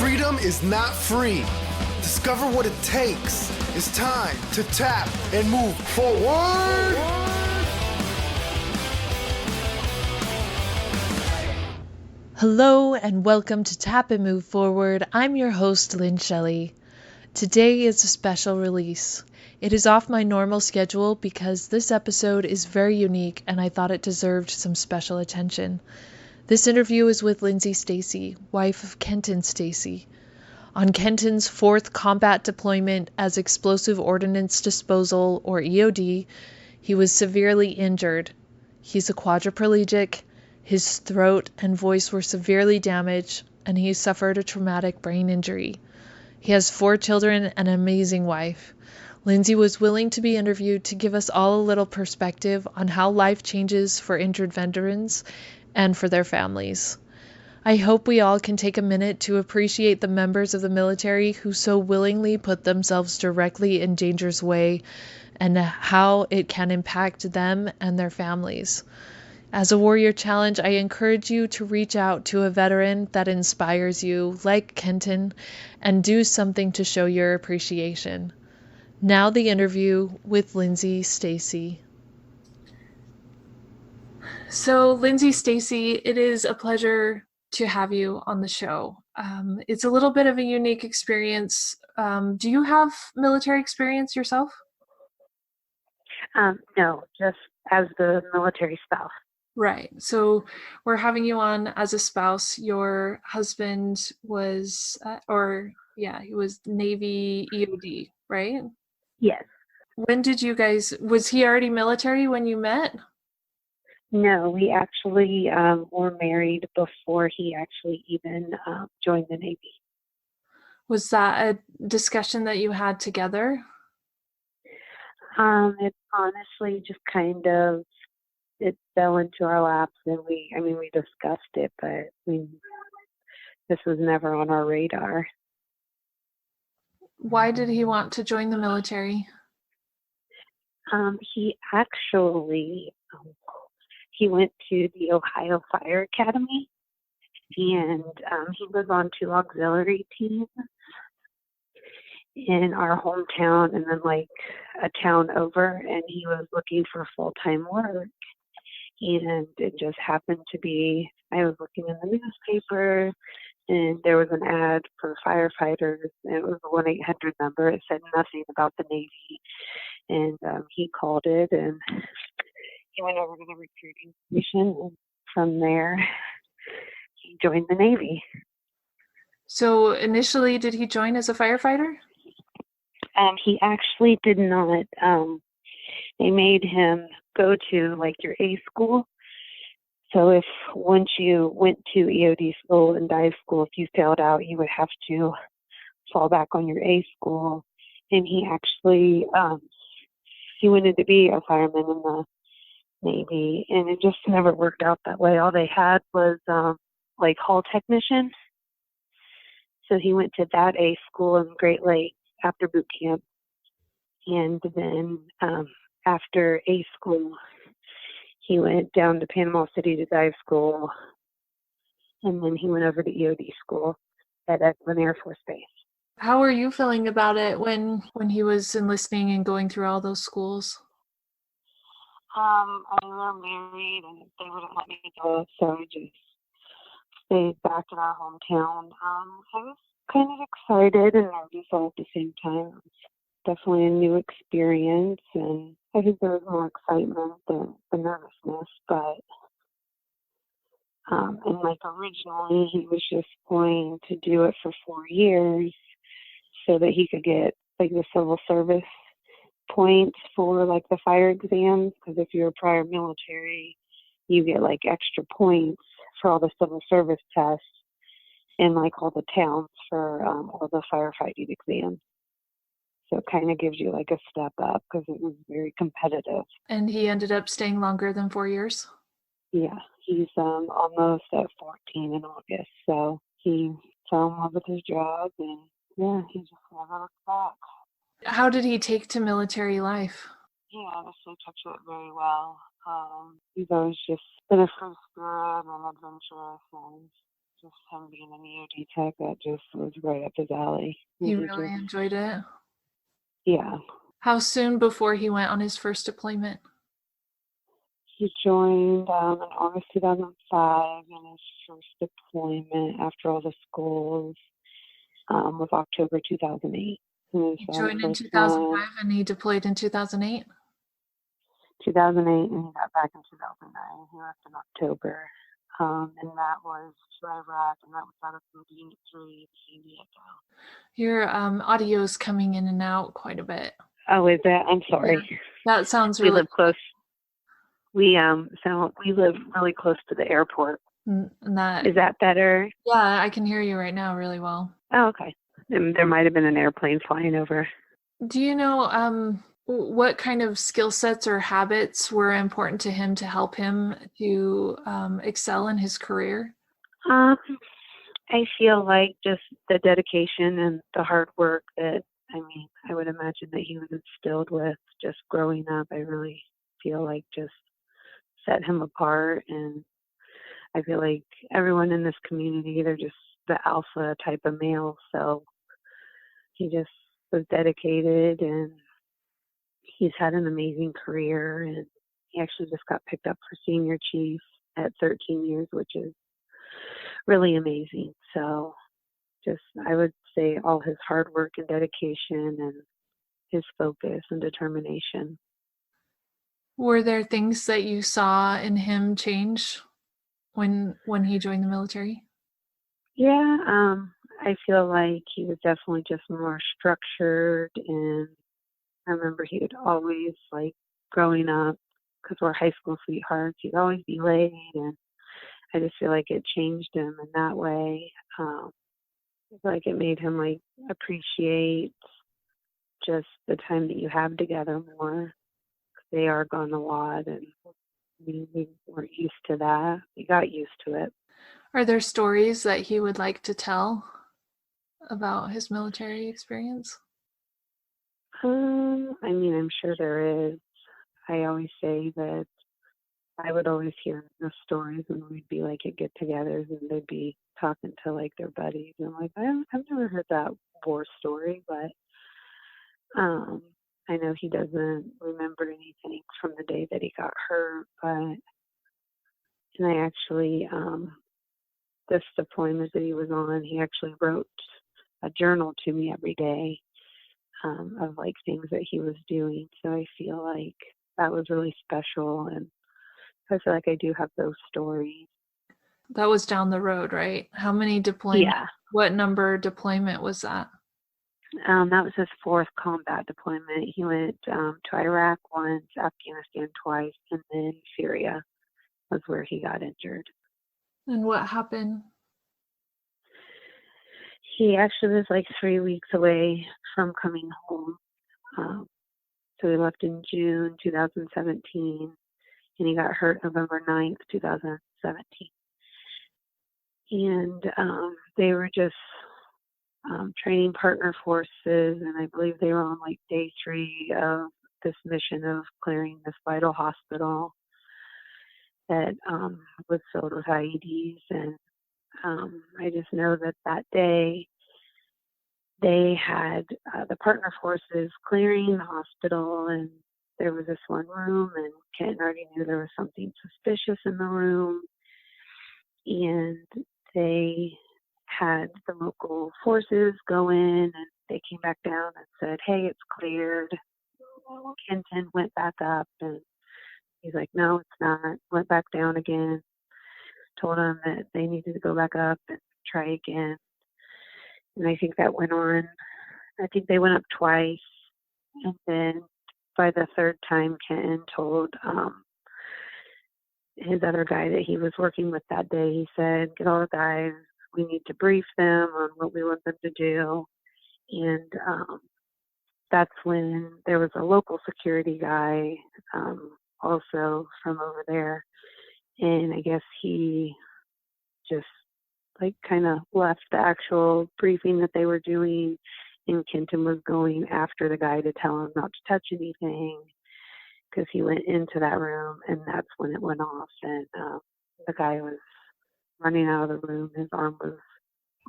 Freedom is not free. Discover what it takes. It's time to tap and move forward. Hello and welcome to Tap and Move Forward. I'm your host, Lynn Shelley. Today is a special release. It is off my normal schedule because this episode is very unique and I thought it deserved some special attention. This interview is with Lindsey Stacy, wife of Kenton Stacy. On Kenton's fourth combat deployment as Explosive Ordinance Disposal, or EOD, he was severely injured. He's a quadriplegic, his throat and voice were severely damaged, and he suffered a traumatic brain injury. He has 4 children and an amazing wife. Lindsey was willing to be interviewed to give us all a little perspective on how life changes for injured veterans and for their families. I hope we all can take a minute to appreciate the members of the military who so willingly put themselves directly in danger's way and how it can impact them and their families. As a Warrior Challenge, I encourage you to reach out to a veteran that inspires you, like Kenton, and do something to show your appreciation. Now the interview with Lindsey Stacy. So, Lindsey Stacy, it is a pleasure to have you on the show. It's a little bit of a unique experience. Do you have military experience yourself? No, just as the military spouse. Right. So we're having you on as a spouse. Your husband was, he was Navy EOD, right? Yes. When did you guys, was he already military when you met? No, we actually were married before he actually even joined the Navy. Was that a discussion that you had together? It honestly just kind of, it fell into our laps and we discussed it, but this was never on our radar. Why did he want to join the military? He actually, he went to the Ohio Fire Academy and he was on 2 auxiliary teams in our hometown and then like a town over, and he was looking for full-time work. And it just happened to be, I was looking in the newspaper and there was an ad for firefighters, and it was a 1-800 number. It said nothing about the Navy. And he called it and he went over to the recruiting station, and from there he joined the Navy. So initially, did he join as a firefighter? He actually did not. They made him go to like your A school. So once you went to EOD school and dive school, if you failed out, you would have to fall back on your A school. And he actually, he wanted to be a fireman in the Navy, and it just never worked out that way. All they had was like hall technician. So he went to that A school in Great Lakes after boot camp. And then after A school, he went down to Panama City to dive school. And then he went over to EOD school at Eglin Air Force Base. How were you feeling about it when he was enlisting and going through all those schools? We were married and they wouldn't let me go, so I just stayed back in our hometown. I was kind of excited and nervous all at the same time. It was definitely a new experience, and I think there was more excitement than the nervousness, but and like originally he was just going to do it for 4 years so that he could get like the civil service points for like the fire exams, because if you're prior military you get like extra points for all the civil service tests in like all the towns for all the firefighting exams. So it kind of gives you like a step up because it was very competitive. And he ended up staying longer than 4 years? Yeah, he's almost at 14 in August. So he fell in love with his job, and yeah, he just never looked back. How did he take to military life? He honestly took to it very well. He's always just been a free spirit and adventurous, and just him being an EOD tech, that just was right up his alley. He really enjoyed it. Yeah. How soon before he went on his first deployment? He joined in August 2005, and his first deployment after all the schools was October 2008. He joined in 2005 and he deployed in 2008? 2008, and he got back in 2009. He left in October. And that was to Iraq, and that was out of Unit 3, San Diego. Your audio is coming in and out quite a bit. Oh, is that? I'm sorry. Yeah. That sounds really... We live close. We live really close to the airport. And that... Is that better? Yeah, I can hear you right now really well. Oh, okay. There might have been an airplane flying over. Do you know what kind of skill sets or habits were important to him to help him to excel in his career? I feel like just the dedication and the hard work that, I would imagine that he was instilled with just growing up. I really feel like just set him apart. And I feel like everyone in this community, they're just the alpha type of male. So he just was dedicated, and he's had an amazing career, and he actually just got picked up for senior chief at 13 years, which is really amazing. So just, I would say all his hard work and dedication and his focus and determination. Were there things that you saw in him change when he joined the military? Yeah, I feel like he was definitely just more structured, and I remember he would always, like, growing up, because we're high school sweethearts, he'd always be late, and I just feel like it changed him in that way. I feel like it made him, like, appreciate just the time that you have together more. They are gone a lot, and we weren't used to that. We got used to it. Are there stories that he would like to tell about his military experience? I'm sure there is. I always say that I would always hear the stories when we'd be like at get-togethers, and they'd be talking to like their buddies, and I'm like, I've never heard that war story, but I know he doesn't remember anything from the day that he got hurt, and I actually, this deployment that he was on, he actually wrote a journal to me every day of like things that he was doing. So I feel like that was really special, and I feel like I do have those stories. That was down the road, right? How many deployments? Yeah. What number deployment was that? That was his 4th combat deployment. He went to Iraq once, Afghanistan twice, and then Syria was where he got injured. And what happened? He actually was like 3 weeks away from coming home. So he left in June 2017, and he got hurt November 9th, 2017. And they were just training partner forces, and I believe they were on like day 3 of this mission of clearing this vital hospital that was filled with IEDs. And I just know that day they had the partner forces clearing the hospital, and there was this one room, and Kenton already knew there was something suspicious in the room, and they had the local forces go in, and they came back down and said, hey, it's cleared. Kenton went back up, and he's like, no, it's not. Went back down again, told them that they needed to go back up and try again. And I think that went on. I think they went up twice, and then by the 3rd time, Kenton told his other guy that he was working with that day, he said, get all the guys, we need to brief them on what we want them to do. And that's when there was a local security guy also from over there, and I guess he just like kind of left the actual briefing that they were doing, and Kenton was going after the guy to tell him not to touch anything, because he went into that room, and that's when it went off, and the guy was running out of the room. His arm was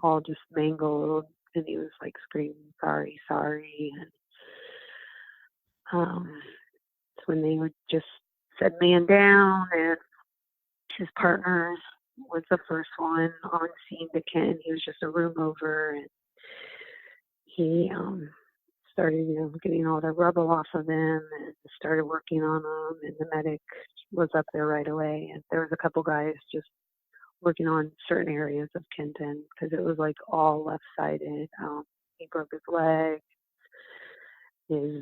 all just mangled, and he was like screaming, "Sorry, sorry." And it's when they would just said man down, and his partner was the first one on scene to Kenton. He was just a room over, and he started, getting all the rubble off of him and started working on him. And the medic was up there right away. And there was a couple guys just working on certain areas of Kenton because it was like all left-sided. He broke his leg. He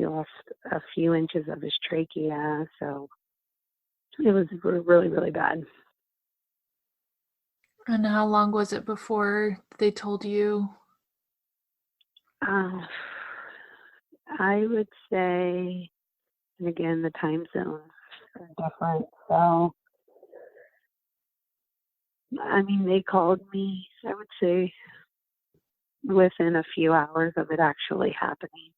lost a few inches of his trachea. So it was really, really bad. And how long was it before they told you? I would say, and again, the time zones are different. So, they called me, I would say, within a few hours of it actually happening.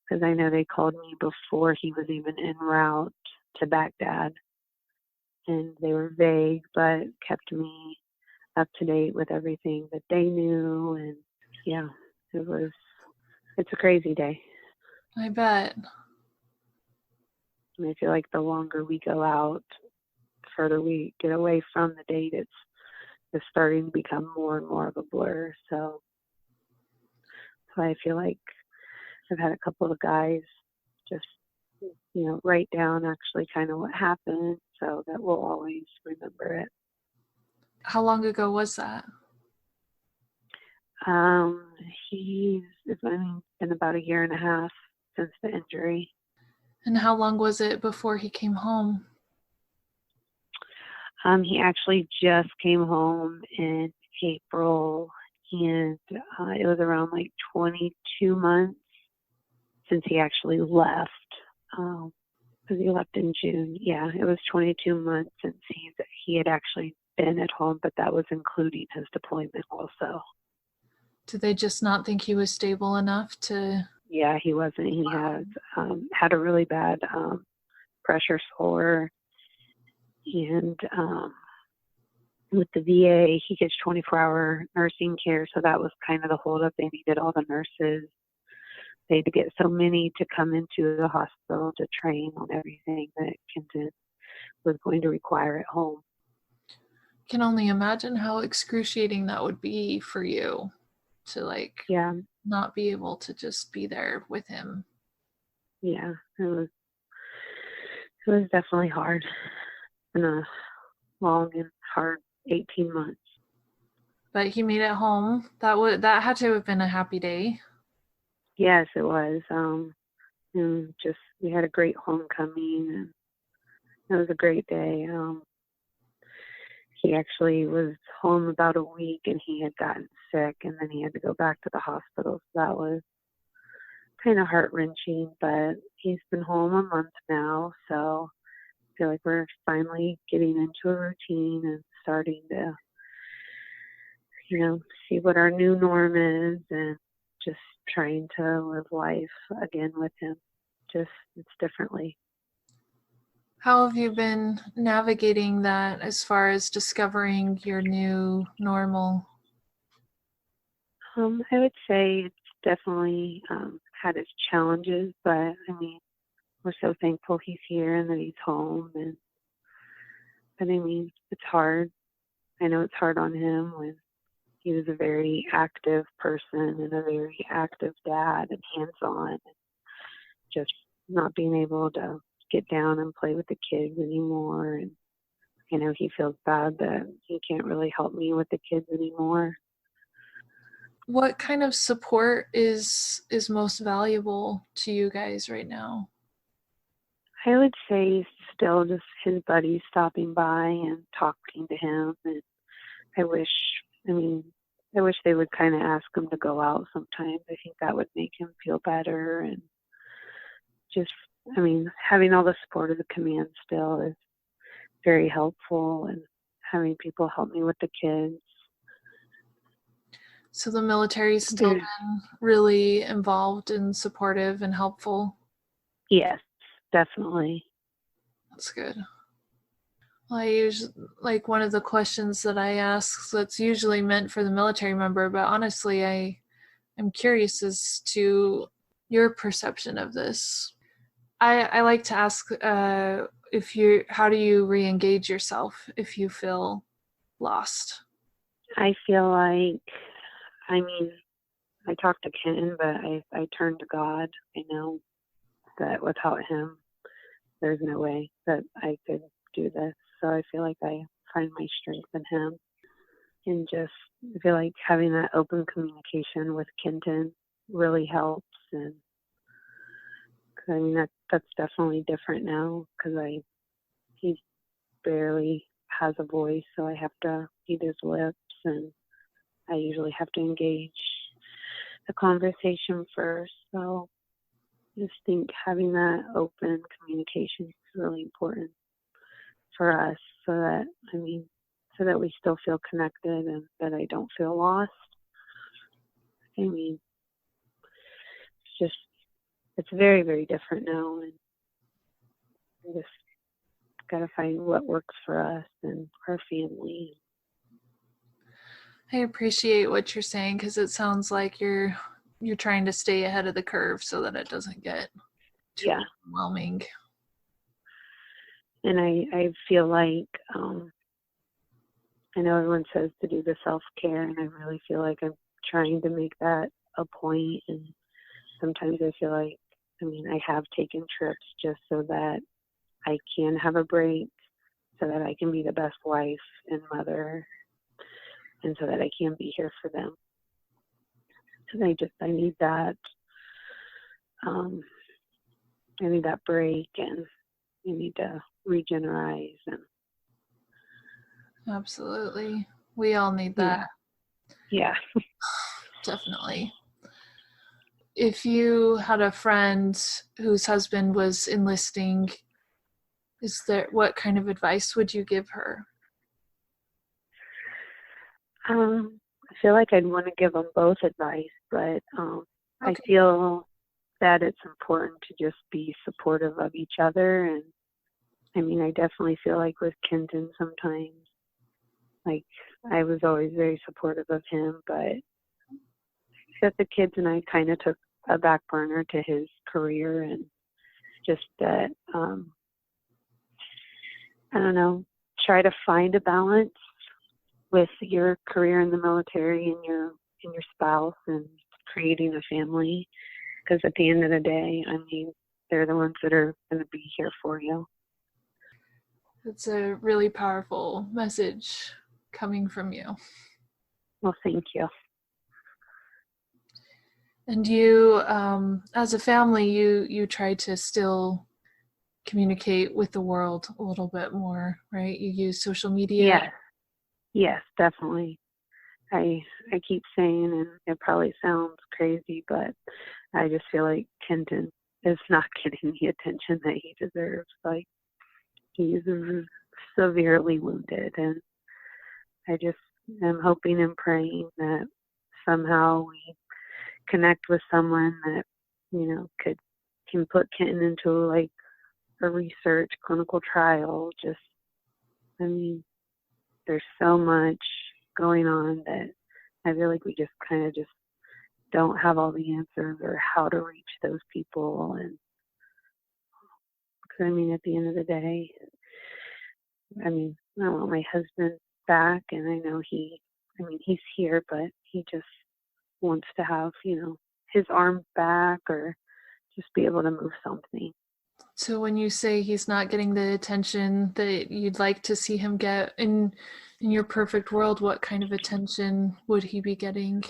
Because I know they called me before he was even en route to Baghdad. And they were vague, but kept me up to date with everything that they knew. And yeah, it's a crazy day. I bet. And I feel like the longer we go out, the further we get away from the date, it's starting to become more and more of a blur. So I feel like I've had a couple of guys just, write down actually kind of what happened so that we'll always remember it. How long ago was that? It's been about a year and a half since the injury. And how long was it before he came home? He actually just came home in April, and it was around like 22 months since he actually left. Because he left in June. Yeah, it was 22 months since he had actually been at home, but that was including his deployment also. Did they just not think he was stable enough to? Yeah, he wasn't. He had a really bad pressure sore, and with the VA, he gets 24-hour nursing care, so that was kind of the holdup. They needed all the nurses. They had to get so many to come into the hospital to train on everything that Kenton was going to require at home. Can only imagine how excruciating that would be for you to not be able to just be there with him. Yeah, it was definitely hard, and a long and hard 18 months. But he made it home. That had to have been a happy day. Yes, it was. We had a great homecoming, and it was a great day. He actually was home about a week, and he had gotten sick, and then he had to go back to the hospital. So that was kind of heart-wrenching, but he's been home a month now, so I feel like we're finally getting into a routine and starting to, see what our new norm is, and just trying to live life again with him. It's differently. How have you been navigating that as far as discovering your new normal? I would say it's definitely had its challenges, but we're so thankful he's here and that he's home. But it's hard. I know it's hard on him when he was a very active person and a very active dad and hands-on, and just not being able to get down and play with the kids anymore. And he feels bad that he can't really help me with the kids anymore. What kind of support is most valuable to you guys right now? I would say still just his buddies stopping by and talking to him. And I wish they would kind of ask him to go out sometimes. I think that would make him feel better. And just, having all the support of the command still is very helpful, and having people help me with the kids. So the military's still been really involved and supportive and helpful? Yes, definitely. That's good. Well, I usually, like, one of the questions that I ask that's usually meant for the military member, but honestly, I'm curious as to your perception of this. I like to ask how do you re-engage yourself if you feel lost? I feel like, I mean, I talk to Kenton, but I turn to God. I know that without him, there's no way that I could do this. So I feel like I find my strength in him. And just, I feel like having that open communication with Kenton really helps. And 'cause, I mean, that's definitely different now because he barely has a voice, so I have to read his lips, and I usually have to engage the conversation first. So I just think having that open communication is really important for us so that we still feel connected and that I don't feel lost. I mean, it's very, very different now, and we just got to find what works for us and our family. I appreciate what you're saying because it sounds like you're trying to stay ahead of the curve so that it doesn't get too overwhelming. And I feel like I know everyone says to do the self-care, and I really feel like I'm trying to make that a point. And sometimes I feel like, I mean, I have taken trips just so that I can have a break, so that I can be the best wife and mother, and so that I can be here for them. And I need that, I need that break, and I need to regenerate. And Absolutely. We all need that. Yeah. Definitely. If you had a friend whose husband was enlisting, what kind of advice would you give her? I feel like I'd want to give them both advice, but I feel that it's important to just be supportive of each other. And I mean, I definitely feel like with Kenton sometimes, like, I was always very supportive of him, but that the kids and I kind of took a back burner to his career, and just that, I don't know, try to find a balance with your career in the military and your spouse and creating a family, because at the end of the day, I mean, they're the ones that are going to be here for you. It's a really powerful message coming from you. Well, thank you. And you, as a family, you try to still communicate with the world a little bit more, right? You use social media. Yes, definitely. I keep saying, and it probably sounds crazy, but I just feel like Kenton is not getting the attention that he deserves. Like, he's severely wounded, and I just am hoping and praying that somehow we connect with someone that, you know, can put Kenton into like a research clinical trial. Just, I mean, there's so much going on that I feel like we just kind of just don't have all the answers or how to reach those people. And because, I mean, at the end of the day, I mean, I want my husband back, and I know he's here, but he just wants to have, you know, his arm back or just be able to move something. So when you say he's not getting the attention that you'd like to see him get in your perfect world, what kind of attention would he be getting?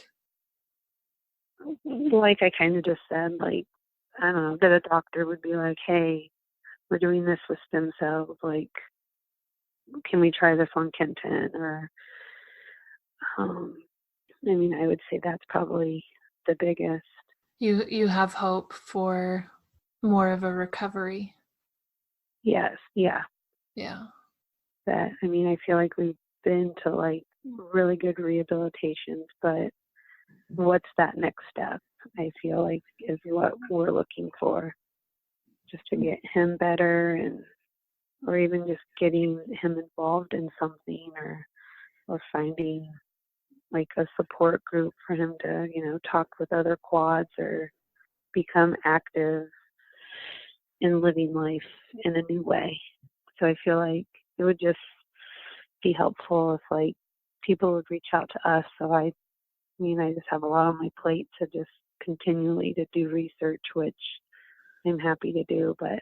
Like I kind of just said, like, I don't know, that a doctor would be like, hey, we're doing this with stem cells, like, can we try this on Kenton? Or, I mean, I would say that's probably the biggest. You have hope for more of a recovery. Yes, yeah. Yeah. That, I mean, I feel like we've been to like really good rehabilitations, but what's that next step? I feel like is what we're looking for, just to get him better and or even just getting him involved in something, or finding like a support group for him to, talk with other quads or become active in living life in a new way. So I feel like it would just be helpful if like people would reach out to us. So I just have a lot on my plate to just continually to do research, which I'm happy to do, but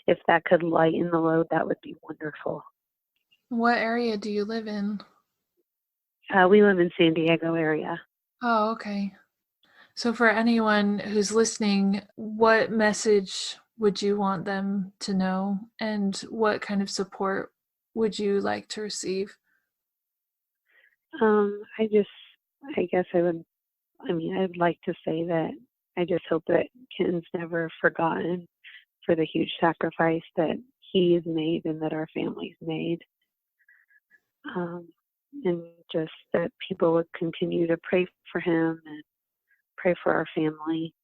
if that could lighten the load, that would be wonderful. What area do you live in? We live in San Diego area. Oh, okay. So for anyone who's listening, what message would you want them to know, and what kind of support would you like to receive? I'd like to say that I just hope that Kenton's never forgotten for the huge sacrifice that he's made and that our family's made. And just that people would continue to pray for him and pray for our family.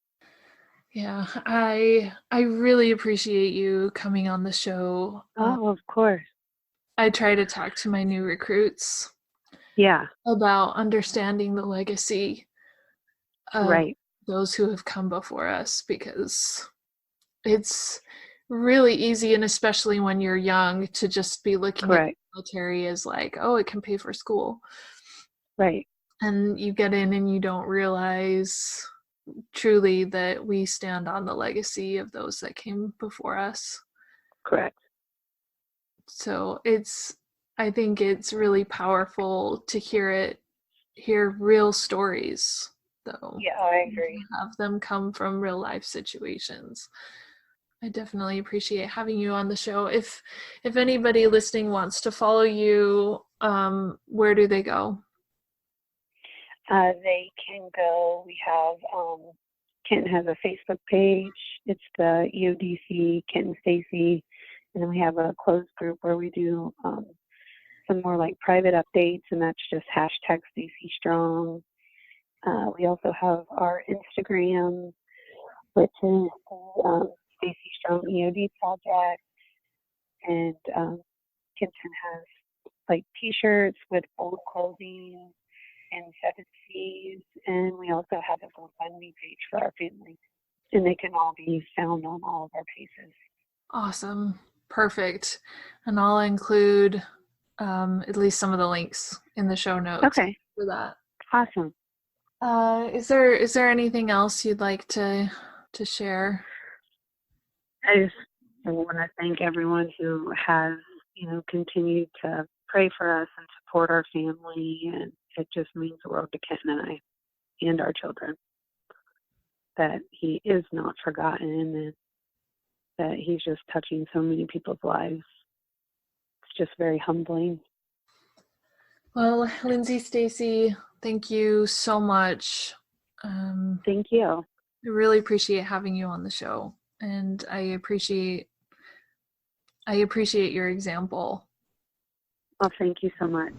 Yeah, I really appreciate you coming on the show. Oh, of course. I try to talk to my new recruits about understanding the legacy of those who have come before us, because it's really easy, and especially when you're young, to just be looking at the military as like, oh, it can pay for school. Right. And you get in and you don't realize truly that we stand on the legacy of those that came before us. Correct. So I think it's really powerful to hear real stories, though. Yeah, I agree. Have them come from real life situations. I definitely appreciate having you on the show. If anybody listening wants to follow you, where do they go? They can go. We have Kenton has a Facebook page. It's the EODC Kenton Stacy, and then we have a closed group where we do some more like private updates, and that's just hashtag Stacey Strong. We also have our Instagram, which is Stacey Strong EOD Project, and Kenton has like T-shirts with bold clothing and 7 C's, and we also have a GoFundMe page for our family, and they can all be found on all of our pages. Awesome. Perfect. And I'll include at least some of the links in the show notes for that. Awesome. Is there anything else you'd like to share? I just want to thank everyone who has, continued to pray for us and support our family, and it just means the world to Kenton and I and our children that he is not forgotten and that he's just touching so many people's lives. It's just very humbling. Well, Lindsey Stacy, thank you so much. Thank you. I really appreciate having you on the show, and I appreciate your example. Well, thank you so much.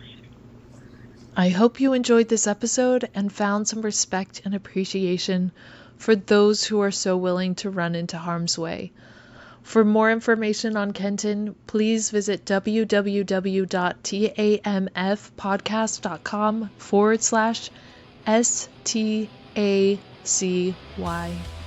I hope you enjoyed this episode and found some respect and appreciation for those who are so willing to run into harm's way. For more information on Kenton, please visit www.tamfpodcast.com/STACY.